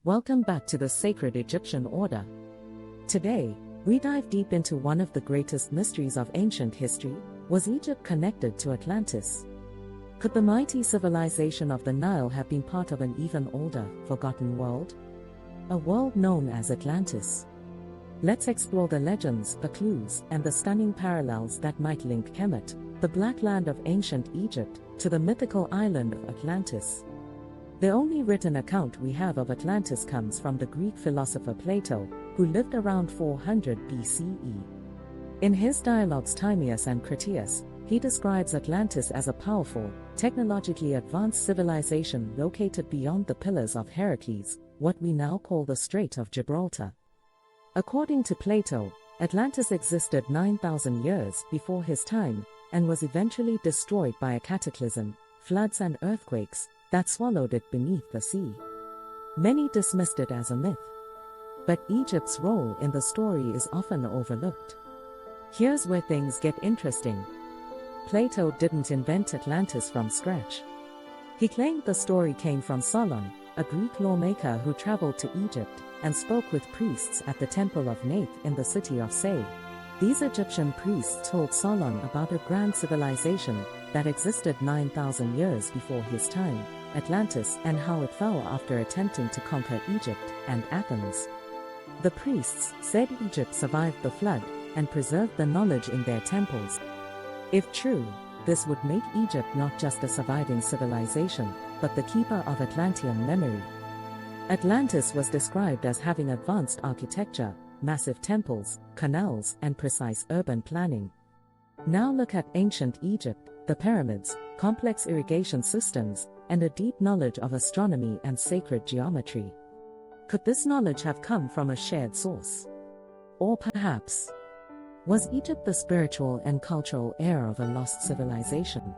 Welcome back to the Sacred Egyptian Order. Today, we dive deep into one of the greatest mysteries of ancient history. Was Egypt connected to Atlantis? Could the mighty civilization of the Nile have been part of an even older, forgotten world? A world known as Atlantis. Let's explore the legends, the clues, and the stunning parallels that might link Kemet, the black land of ancient Egypt, to the mythical island of Atlantis. The only written account we have of Atlantis comes from the Greek philosopher Plato, who lived around 400 BCE. In his dialogues Timaeus and Critias, he describes Atlantis as a powerful, technologically advanced civilization located beyond the Pillars of Heracles, what we now call the Strait of Gibraltar. According to Plato, Atlantis existed 9,000 years before his time, and was eventually destroyed by a cataclysm, floods and earthquakes, that swallowed it beneath the sea. Many dismissed it as a myth. But Egypt's role in the story is often overlooked. Here's where things get interesting. Plato didn't invent Atlantis from scratch. He claimed the story came from Solon, a Greek lawmaker who traveled to Egypt and spoke with priests at the Temple of Neith in the city of Say. These Egyptian priests told Solon about a grand civilization that existed 9,000 years before his time, Atlantis, and how it fell after attempting to conquer Egypt and Athens. The priests said Egypt survived the flood and preserved the knowledge in their temples. If true, this would make Egypt not just a surviving civilization, but the keeper of Atlantean memory. Atlantis was described as having advanced architecture, massive temples, canals, and precise urban planning. Now look at ancient Egypt, the pyramids, complex irrigation systems, and a deep knowledge of astronomy and sacred geometry. Could this knowledge have come from a shared source? Or perhaps, was Egypt the spiritual and cultural heir of a lost civilization?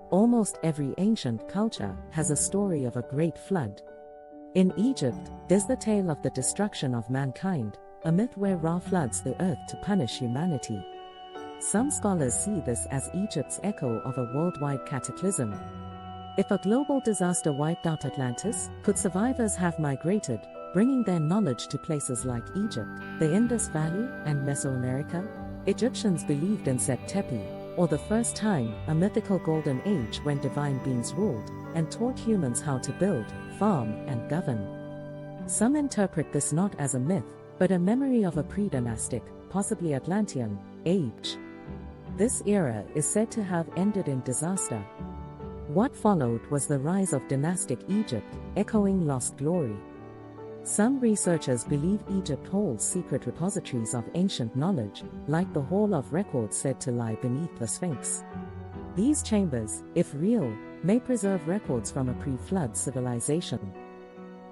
Almost every ancient culture has a story of a great flood. In Egypt, there's the tale of the destruction of mankind, a myth where Ra floods the earth to punish humanity. Some scholars see this as Egypt's echo of a worldwide cataclysm. If a global disaster wiped out Atlantis, could survivors have migrated, bringing their knowledge to places like Egypt, the Indus Valley, and Mesoamerica? Egyptians believed in Zep Tepi, or the first time, a mythical golden age when divine beings ruled and taught humans how to build, farm, and govern. Some interpret this not as a myth, but a memory of a pre-dynastic, possibly Atlantean, age. This era is said to have ended in disaster. What followed was the rise of dynastic Egypt, echoing lost glory. Some researchers believe Egypt holds secret repositories of ancient knowledge, like the Hall of Records said to lie beneath the Sphinx. These chambers, if real, may preserve records from a pre-flood civilization.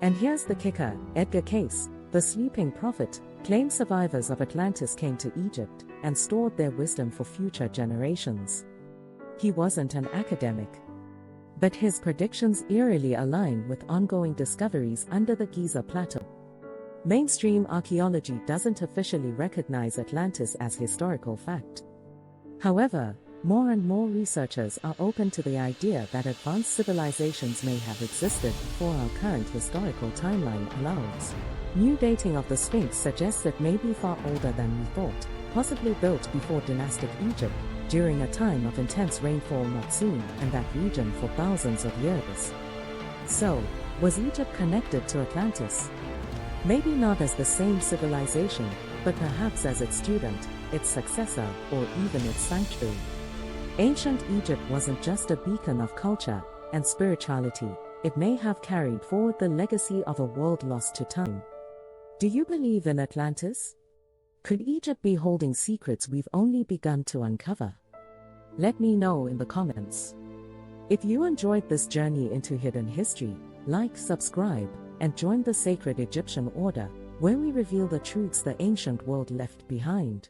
And here's the kicker: Edgar Cayce, the sleeping prophet, claimed survivors of Atlantis came to Egypt and stored their wisdom for future generations. He wasn't an academic, but his predictions eerily align with ongoing discoveries under the Giza Plateau. Mainstream archaeology doesn't officially recognize Atlantis as historical fact. However, more and more researchers are open to the idea that advanced civilizations may have existed before our current historical timeline allows. New dating of the Sphinx suggests it may be far older than we thought, possibly built before dynastic Egypt, during a time of intense rainfall not seen in that region for thousands of years. So, was Egypt connected to Atlantis? Maybe not as the same civilization, but perhaps as its student, its successor, or even its sanctuary. Ancient Egypt wasn't just a beacon of culture and spirituality, it may have carried forward the legacy of a world lost to time. Do you believe in Atlantis? Could Egypt be holding secrets we've only begun to uncover? Let me know in the comments. If you enjoyed this journey into hidden history, like, subscribe, and join the Sacred Egyptian Order, where we reveal the truths the ancient world left behind.